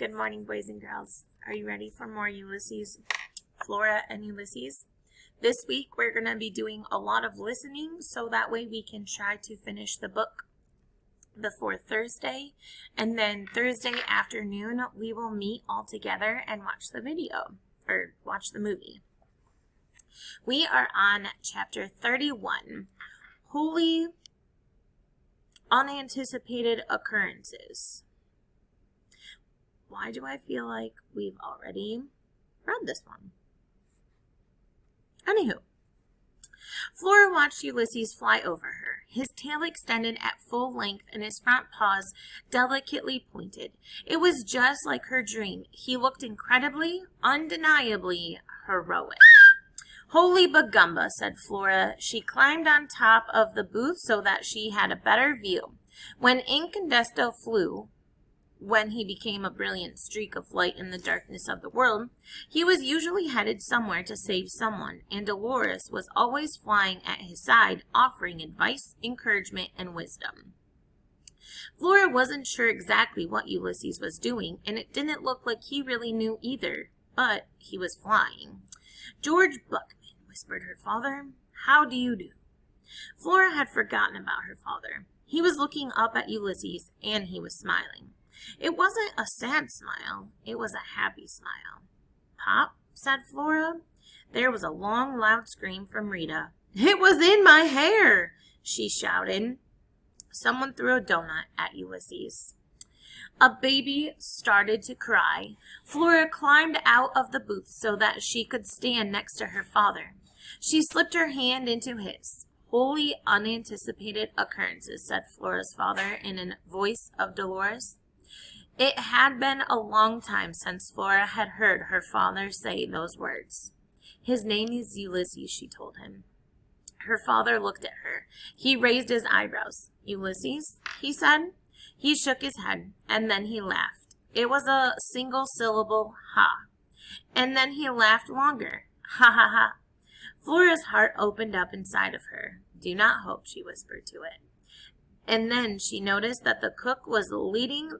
Good morning, boys and girls. Are you ready for more Ulysses, Flora, and Ulysses? This week, we're going to be doing a lot of listening, so that way we can try to finish the book before Thursday. And then Thursday afternoon, we will meet all together and watch the video, or watch the movie. We are on chapter 31, Wholly Unanticipated Occurrences. Why do I feel like we've already read this one? Anywho, Flora watched Ulysses fly over her, his tail extended at full length and his front paws delicately pointed. It was just like her dream. He looked incredibly, undeniably heroic. Holy Bagumba, said Flora. She climbed on top of the booth so that she had a better view. When Incandesto flew, when he became a brilliant streak of light in the darkness of the world, he was usually headed somewhere to save someone, and Dolores was always flying at his side, offering advice, encouragement, and wisdom. Flora wasn't sure exactly what Ulysses was doing, and it didn't look like he really knew either, but he was flying. George Buckman, whispered her father. How do you do? Flora had forgotten about her father. He was looking up at Ulysses, and he was smiling. It wasn't a sad smile. It was a happy smile. Pop, said Flora. There was a long, loud scream from Rita. It was in my hair, she shouted. Someone threw a donut at Ulysses. A baby started to cry. Flora climbed out of the booth so that she could stand next to her father. She slipped her hand into his. Wholly unanticipated occurrences, said Flora's father in a voice of Dolores. It had been a long time since Flora had heard her father say those words. His name is Ulysses, she told him. Her father looked at her. He raised his eyebrows. Ulysses, he said. He shook his head, and then he laughed. It was a single syllable, ha. And then he laughed longer. Ha ha ha. Flora's heart opened up inside of her. Do not hope, she whispered to it. And then she noticed that the cook was leaping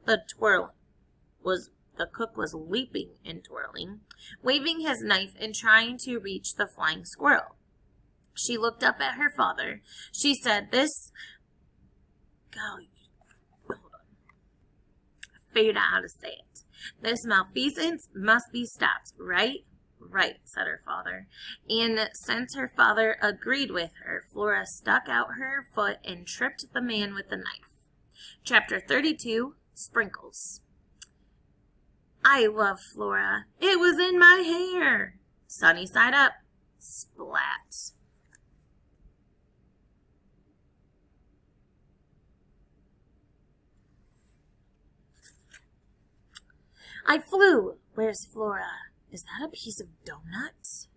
and twirling, waving his knife and trying to reach the flying squirrel. She looked up at her father. She said, Golly, hold on. I figured out how to say it. This malfeasance must be stopped, right? Right, said her father. And since her father agreed with her, Flora stuck out her foot and tripped the man with the knife. Chapter 32, Sprinkles. I love Flora. It was in my hair. Sunny side up. Splat. I flew. Where's Flora? Is that a piece of donuts?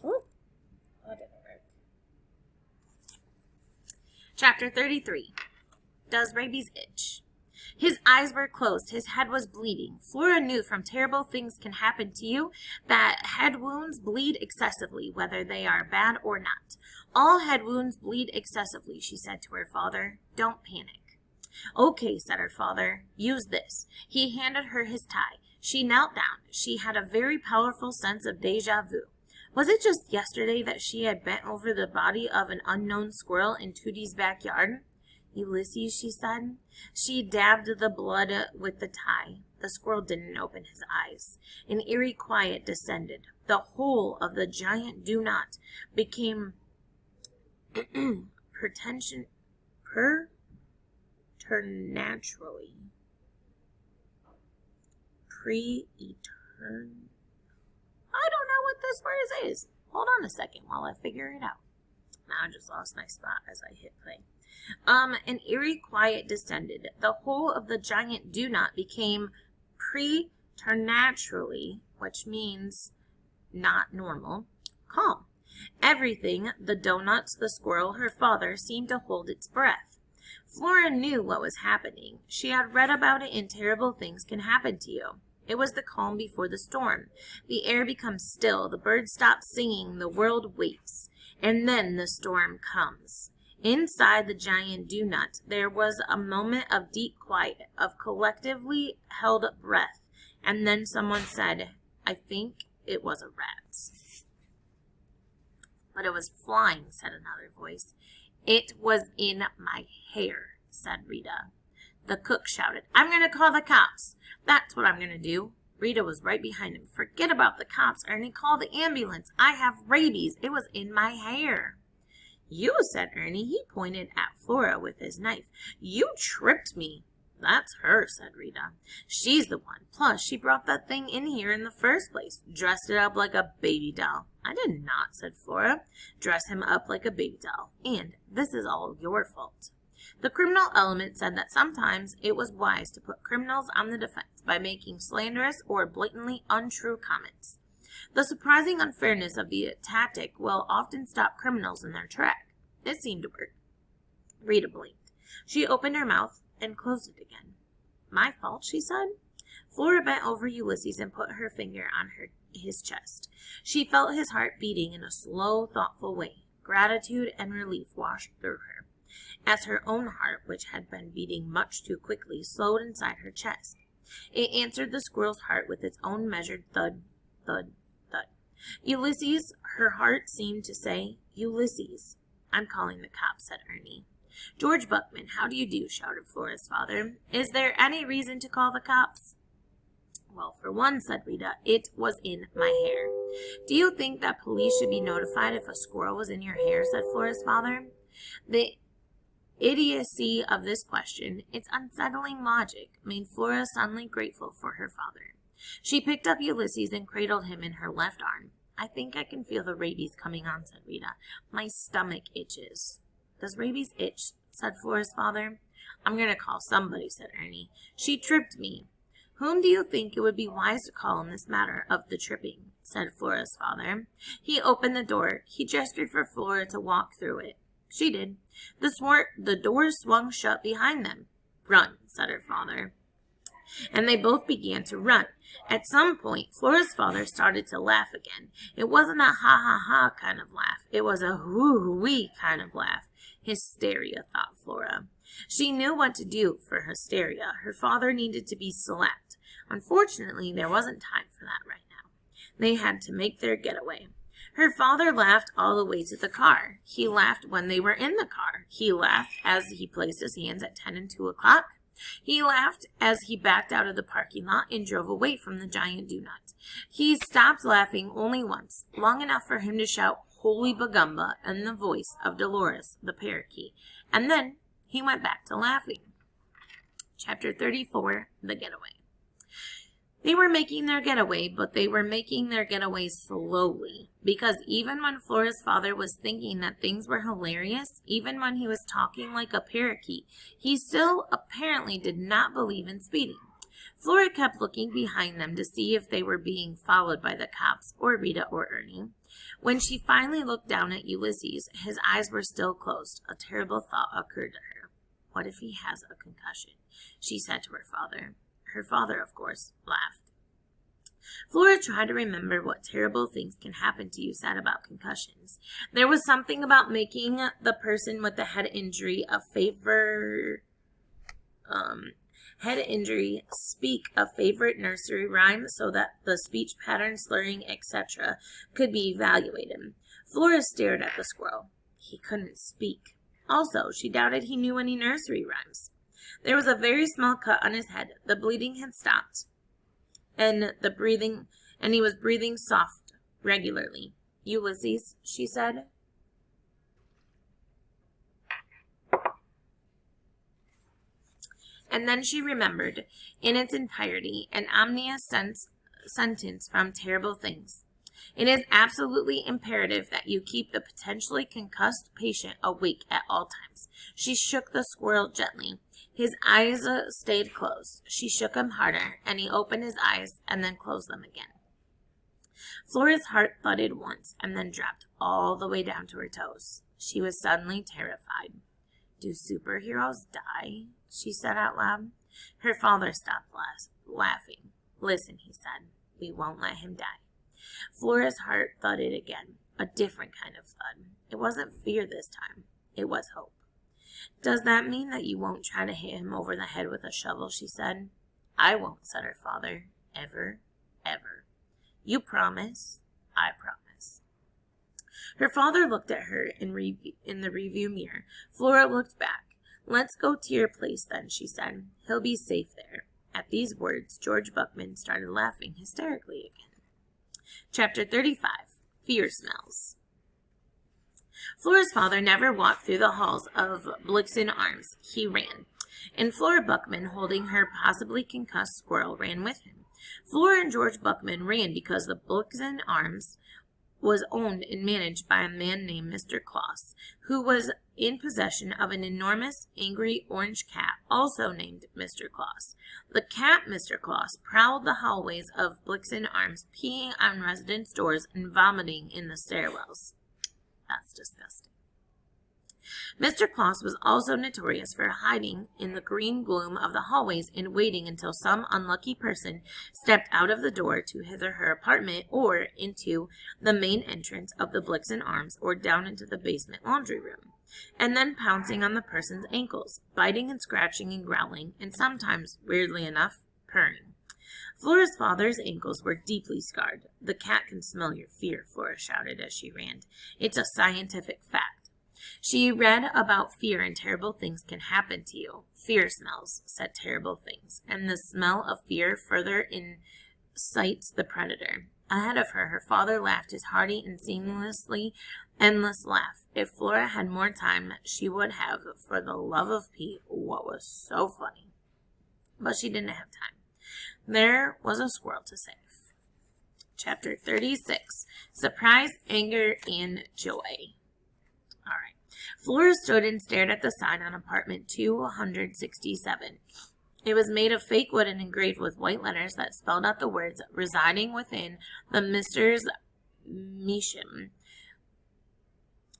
Oh, that didn't work. Chapter 33. Does rabies itch? His eyes were closed. His head was bleeding. Flora knew from terrible things can happen to you that head wounds bleed excessively, whether they are bad or not. All head wounds bleed excessively, she said to her father. Don't panic. Okay, said her father. Use this. He handed her his tie. She knelt down. She had a very powerful sense of déjà vu. Was it just yesterday that she had bent over the body of an unknown squirrel in Tootie's backyard? Ulysses, she said. She dabbed the blood with the tie. The squirrel didn't open his eyes. An eerie quiet descended. The whole of the giant do-not became preternaturally. I don't know what this word is. Hold on a second while I figure it out. Now I just lost my spot as I hit play. An eerie quiet descended. The whole of the giant do-not became preternaturally, which means not normal, calm. Everything, the donuts, the squirrel, her father, seemed to hold its breath. Flora knew what was happening. She had read about it in Terrible Things Can Happen to You. It was the calm before the storm. The air becomes still, the birds stop singing, the world waits, and then the storm comes. Inside the giant do-nut, there was a moment of deep quiet, of collectively held breath, and then someone said, "I think it was a rat." "But it was flying," said another voice. "It was in my hair," said Rita. The cook shouted, "I'm going to call the cops. That's what I'm going to do." Rita was right behind him. "Forget about the cops, Ernie. Call the ambulance. I have rabies. It was in my hair." "You," said Ernie. He pointed at Flora with his knife. "You tripped me." "That's her," said Rita. "She's the one. Plus, she brought that thing in here in the first place. Dressed it up like a baby doll." "I did not," said Flora. "Dress him up like a baby doll. And this is all your fault." The criminal element said that sometimes it was wise to put criminals on the defense by making slanderous or blatantly untrue comments. The surprising unfairness of the tactic will often stop criminals in their track. It seemed to work. Rita blinked. She opened her mouth and closed it again. "My fault," she said. Flora bent over Ulysses and put her finger on his chest. She felt his heart beating in a slow, thoughtful way. Gratitude and relief washed through her, as her own heart, which had been beating much too quickly, slowed inside her chest. It answered the squirrel's heart with its own measured thud, thud, thud. "Ulysses," her heart seemed to say. "Ulysses." "I'm calling the cops," said Ernie. "George Buckman, how do you do?" shouted Flora's father. "Is there any reason to call the cops?" "Well, for one," said Rita, "it was in my hair." "Do you think that police should be notified if a squirrel was in your hair?" said Flora's father. The idiocy of this question, its unsettling logic, made Flora suddenly grateful for her father. She picked up Ulysses and cradled him in her left arm. "I think I can feel the rabies coming on," said Rita. "My stomach itches." "Does rabies itch?" said Flora's father. "I'm going to call somebody," said Ernie. "She tripped me." "Whom do you think it would be wise to call in this matter of the tripping?" said Flora's father. He opened the door. He gestured for Flora to walk through it. She did. The door swung shut behind them. "Run," said her father. And they both began to run. At some point, Flora's father started to laugh again. It wasn't a ha-ha-ha kind of laugh. It was a hoo-wee kind of laugh. Hysteria, thought Flora. She knew what to do for hysteria. Her father needed to be slapped. Unfortunately, there wasn't time for that right now. They had to make their getaway. Her father laughed all the way to the car. He laughed when they were in the car. He laughed as he placed his hands at 10 and 2 o'clock. He laughed as he backed out of the parking lot and drove away from the giant do-nut. He stopped laughing only once, long enough for him to shout "Holy Bagumba" in the voice of Dolores, the parakeet, and then he went back to laughing. Chapter 34, The Getaway. They were making their getaway, but they were making their getaway slowly, because even when Flora's father was thinking that things were hilarious, even when he was talking like a parakeet, he still apparently did not believe in speeding. Flora kept looking behind them to see if they were being followed by the cops or Rita or Ernie. When she finally looked down at Ulysses, his eyes were still closed. A terrible thought occurred to her. "What if he has a concussion?" she said to her father. Her father, of course, laughed. Flora tried to remember what terrible things can happen to you said about concussions. There was something about making the person with the head injury speak a favorite nursery rhyme so that the speech pattern, slurring, etc. could be evaluated. Flora stared at the squirrel. He couldn't speak. Also, she doubted he knew any nursery rhymes. There was a very small cut on his head. The bleeding had stopped, and he was breathing soft regularly. "Ulysses," she said. And then she remembered, in its entirety, an ominous sentence from Terrible Things. "It is absolutely imperative that you keep the potentially concussed patient awake at all times." She shook the squirrel gently. His eyes stayed closed. She shook him harder, and he opened his eyes and then closed them again. Flora's heart thudded once and then dropped all the way down to her toes. She was suddenly terrified. "Do superheroes die?" she said out loud. Her father stopped laughing. "Listen," he said. "We won't let him die." Flora's heart thudded again, a different kind of thud. It wasn't fear this time. It was hope. "Does that mean that you won't try to hit him over the head with a shovel?" she said. "I won't," said her father. "Ever, ever." "You promise?" "I promise." Her father looked at her in the review mirror. Flora looked back. "Let's go to your place then," she said. "He'll be safe there." At these words, George Buckman started laughing hysterically again. Chapter 35. Fear Smells. Flora's father never walked through the halls of Blixen Arms. He ran. And Flora Buckman, holding her possibly concussed squirrel, ran with him. Flora and George Buckman ran because the Blixen Arms was owned and managed by a man named Mr. Kloss, who was in possession of an enormous, angry orange cat, also named Mr. Kloss. The cat, Mr. Kloss, prowled the hallways of Blixen Arms, peeing on residents' doors and vomiting in the stairwells. That's disgusting. Mr. Kloss was also notorious for hiding in the green gloom of the hallways and waiting until some unlucky person stepped out of the door to his or her apartment or into the main entrance of the Blixen Arms or down into the basement laundry room, and then pouncing on the person's ankles, biting and scratching and growling, and sometimes, weirdly enough, purring. Flora's father's ankles were deeply scarred. "The cat can smell your fear," Flora shouted as she ran. "It's a scientific fact." She read about fear and terrible things can happen to you. Fear smells, said terrible things, and the smell of fear further incites the predator. Ahead of her, her father laughed his hearty and seamlessly endless laugh. If Flora had more time, she would have, for the love of Pete, what was so funny. But she didn't have time. There was a squirrel to save. Chapter 36. Surprise, Anger, and Joy. All right. Flora stood and stared at the sign on apartment 267. It was made of fake wood and engraved with white letters that spelled out the words "residing within the Messrs. Measham."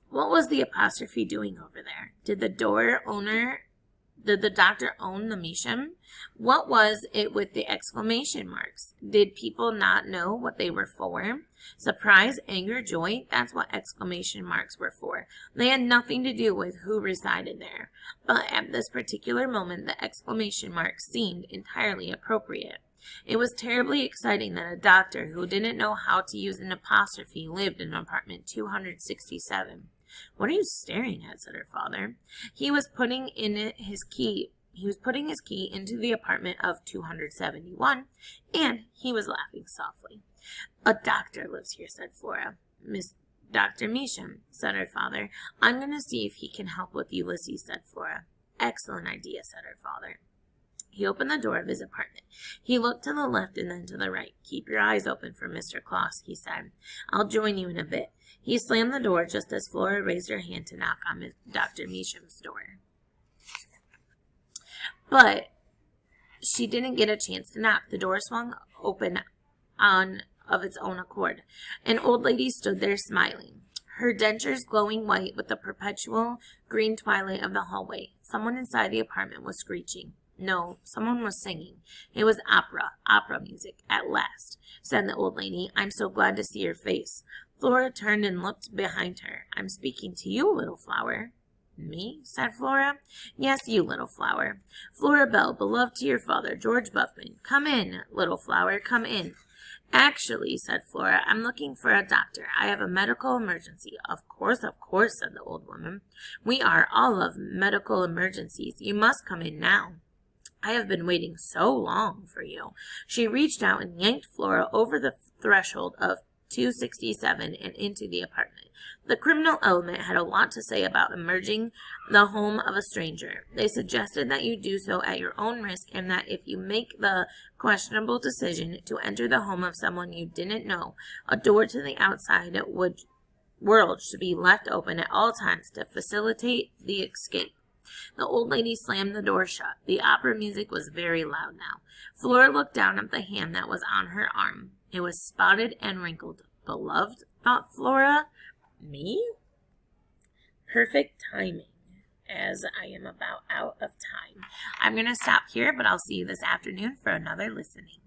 What was the apostrophe doing over there? Did the doctor own the Measham? What was it with the exclamation marks? Did people not know what they were for? Surprise, anger, joy, that's what exclamation marks were for. They had nothing to do with who resided there. But at this particular moment, the exclamation marks seemed entirely appropriate. It was terribly exciting that a doctor who didn't know how to use an apostrophe lived in apartment 267. "What are you staring at?" said her father. He was putting his key into the apartment of 271, and he was laughing softly. "A doctor lives here," said Flora. "Dr. Measham," said her father. "I'm going to see if he can help with Ulysses," said Flora. "Excellent idea," said her father. He opened the door of his apartment. He looked to the left and then to the right. "Keep your eyes open for Mr. Kloss," he said. "I'll join you in a bit." He slammed the door just as Flora raised her hand to knock on Dr. Measham's door. But she didn't get a chance to knock. The door swung open of its own accord. An old lady stood there smiling, her dentures glowing white with the perpetual green twilight of the hallway. Someone inside the apartment was screeching. No, someone was singing. It was opera music, at last, said the old lady. "I'm so glad to see your face." Flora turned and looked behind her. "I'm speaking to you, little flower." "Me?" said Flora. "Yes, you, little flower. Flora Bell, beloved to your father, George Buckman. Come in, little flower, come in." "Actually," said Flora, "I'm looking for a doctor. I have a medical emergency." Of course, said the old woman. "We are all of medical emergencies. You must come in now. I have been waiting so long for you." She reached out and yanked Flora over the threshold of 267 and into the apartment. The criminal element had a lot to say about emerging the home of a stranger. They suggested that you do so at your own risk, and that if you make the questionable decision to enter the home of someone you didn't know, a door to the outside world should be left open at all times to facilitate the escape. The old lady slammed the door shut. The opera music was very loud now. Flora looked down at the hand that was on her arm. It was spotted and wrinkled. Beloved, thought Flora. Me? Perfect timing, as I am about out of time. I'm going to stop here, but I'll see you this afternoon for another listening.